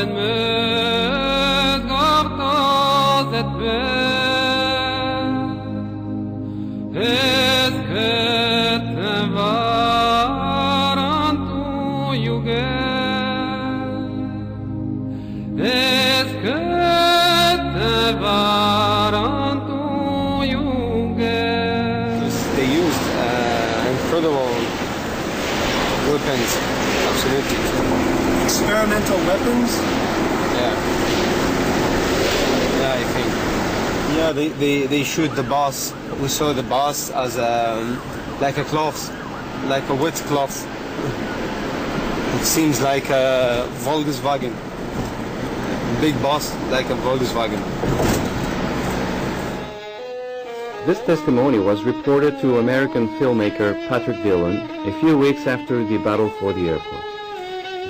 den mös gartazet be es kötte varan tu juge es kötte varan tu juge. They used incredible weapons, absolutely. Experimental weapons? Yeah. Yeah, I think. Yeah, they shoot the boss. We saw the boss as like a cloth, like a wet cloth. It seems like a Volkswagen. Big boss, like a Volkswagen. This testimony was reported to American filmmaker Patrick Dillon a few weeks after the battle for the airport.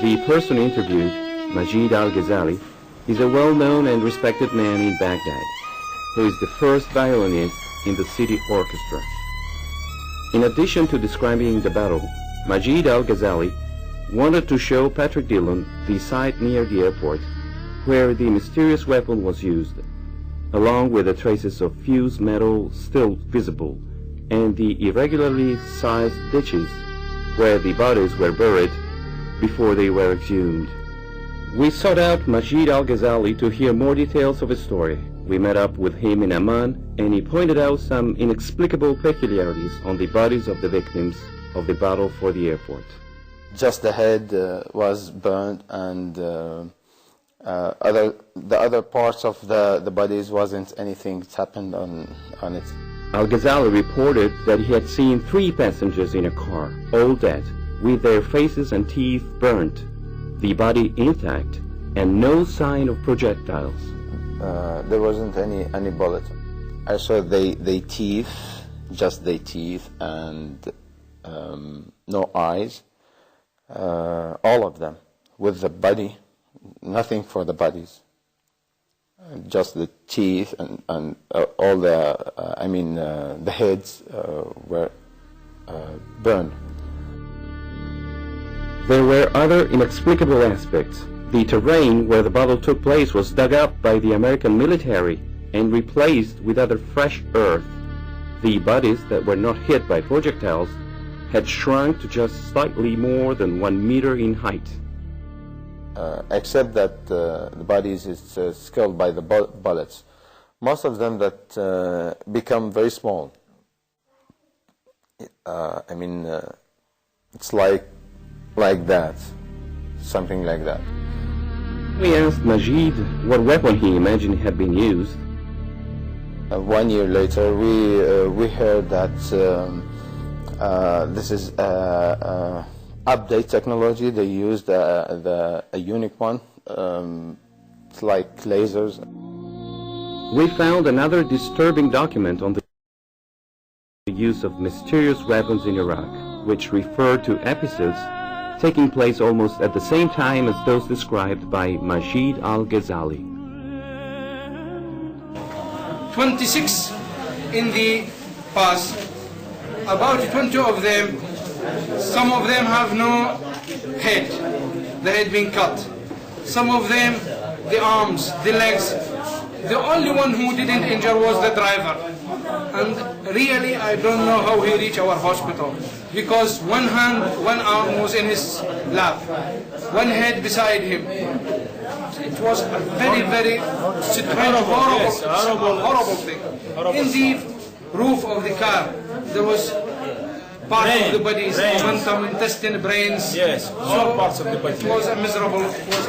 The person interviewed, Majid Al-Ghazali, is a well-known and respected man in Baghdad, who is the first violinist in the city orchestra. In addition to describing the battle, Majid Al-Ghazali wanted to show Patrick Dillon the site near the airport where the mysterious weapon was used, along with the traces of fused metal still visible and the irregularly sized ditches where the bodies were buried before they were exhumed. We sought out Majid Al-Ghazali to hear more details of his story. We met up with him in Amman, and he pointed out some inexplicable peculiarities on the bodies of the victims of the battle for the airport. Just the head was burned, and the other parts of the bodies wasn't anything that happened on it. Al-Ghazali reported that he had seen 3 passengers in a car, all dead, with their faces and teeth burnt, the body intact, and no sign of projectiles. There wasn't any bullet. I saw they teeth, just their teeth, and no eyes. All of them, with the body, nothing for the bodies. Just the teeth and all the heads were burned. There were other inexplicable aspects. The terrain where the battle took place was dug up by the American military and replaced with other fresh earth. The bodies that were not hit by projectiles had shrunk to just slightly more than 1 meter in height. Except that the bodies is killed by the bullets. Most of them that become very small. It's like that, something like that. We asked Majid what weapon he imagined had been used. 1 year later, we heard that this is update technology. They used a unique one. It's like lasers. We found another disturbing document on the use of mysterious weapons in Iraq, which referred to episodes taking place almost at the same time as those described by Majid Al-Ghazali. 26 in the pass, about 20 of them, some of them have no head, the head being cut. Some of them, the arms, the legs. The only one who didn't injure was the driver. And really, I don't know how he reached our hospital, because one hand, one arm was in his lap, one head beside him. It was a very, very strange, horrible thing. In the roof of the car, there was part of the bodies, momentum, intestine, brains. Yes, all parts of the body. It was miserable. It was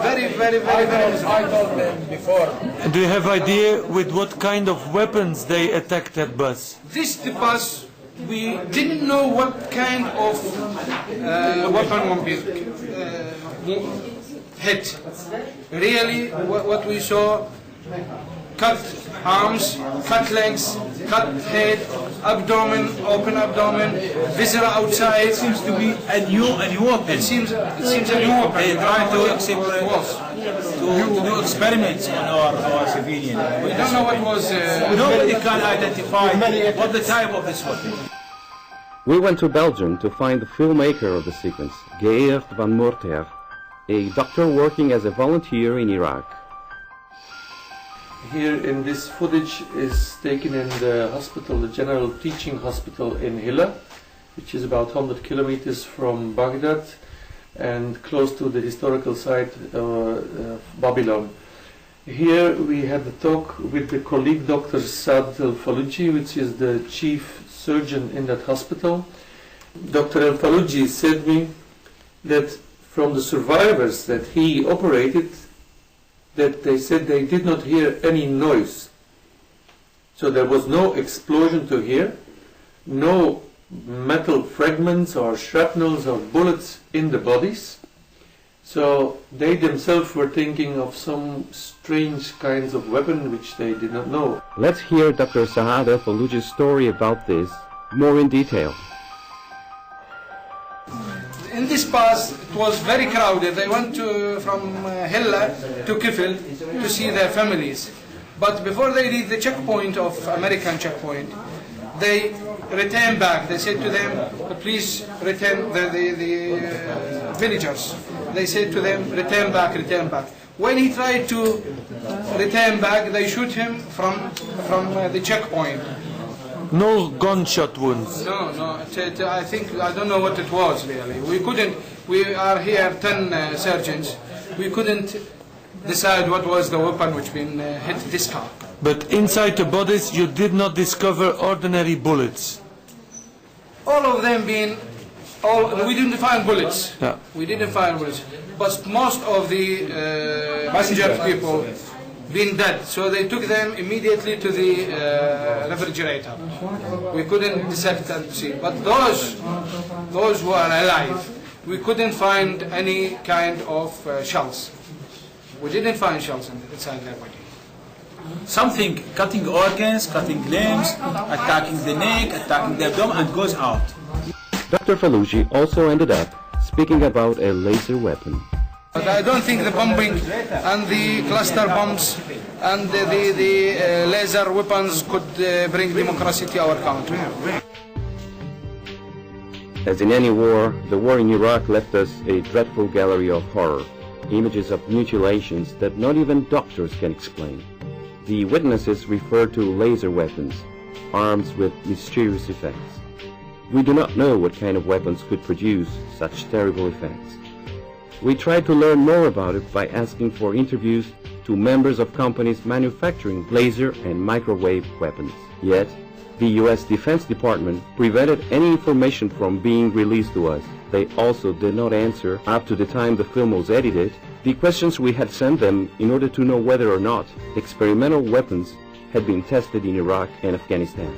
very, very, very, very miserable. I told them before. Do you have idea with what kind of weapons they attacked that bus? The bus, we didn't know what kind of weapon would be hit. Really, what we saw, cut arms, cut legs, cut head, abdomen, open abdomen, viscera outside. It seems to be a new weapon. It seems a new weapon. They try to do experiments on our civilian. We don't know what was. Nobody can identify what the type of this weapon. We went to Belgium to find the filmmaker of the sequence, Geert van Moorter, a doctor working as a volunteer in Iraq. Here in this footage is taken in the hospital, the General Teaching Hospital in Hilla, which is about 100 kilometers from Baghdad and close to the historical site of Babylon. Here we had a talk with the colleague Dr. Saad Al-Faluji, which is the chief surgeon in that hospital. Dr. Al-Faluji said me that from the survivors that he operated, that they said they did not hear any noise. So there was no explosion to hear, no metal fragments or shrapnels or bullets in the bodies. So they themselves were thinking of some strange kinds of weapon which they did not know. Let's hear Dr. Saad Al-Faluji's story about this more in detail. In this pass, it was very crowded. They went from Hilla to Kifil to see their families. But before they reached the checkpoint of American checkpoint, they returned back. They said to them, please return, the villagers. They said to them, return back, return back. When he tried to return back, they shoot him from the checkpoint. No gunshot wounds. No, I don't know what it was really. We are here 10 surgeons. We couldn't decide what was the weapon which been hit this car. But inside the bodies you did not discover ordinary bullets. All of them we didn't find bullets. Yeah. We didn't find bullets. But most of the injured people been dead, so they took them immediately to the refrigerator. We couldn't dissect and see. But those who are alive, we couldn't find any kind of shells. We didn't find shells inside their body. Something cutting organs, cutting limbs, attacking the neck, attacking the abdomen, and goes out. Dr. Faluji also ended up speaking about a laser weapon. But I don't think the bombing and the cluster bombs and the laser weapons could bring democracy to our country. As in any war, the war in Iraq left us a dreadful gallery of horror, images of mutilations that not even doctors can explain. The witnesses refer to laser weapons, arms with mysterious effects. We do not know what kind of weapons could produce such terrible effects. We tried to learn more about it by asking for interviews to members of companies manufacturing laser and microwave weapons. Yet, the U.S. Defense Department prevented any information from being released to us. They also did not answer, up to the time the film was edited, the questions we had sent them in order to know whether or not experimental weapons had been tested in Iraq and Afghanistan.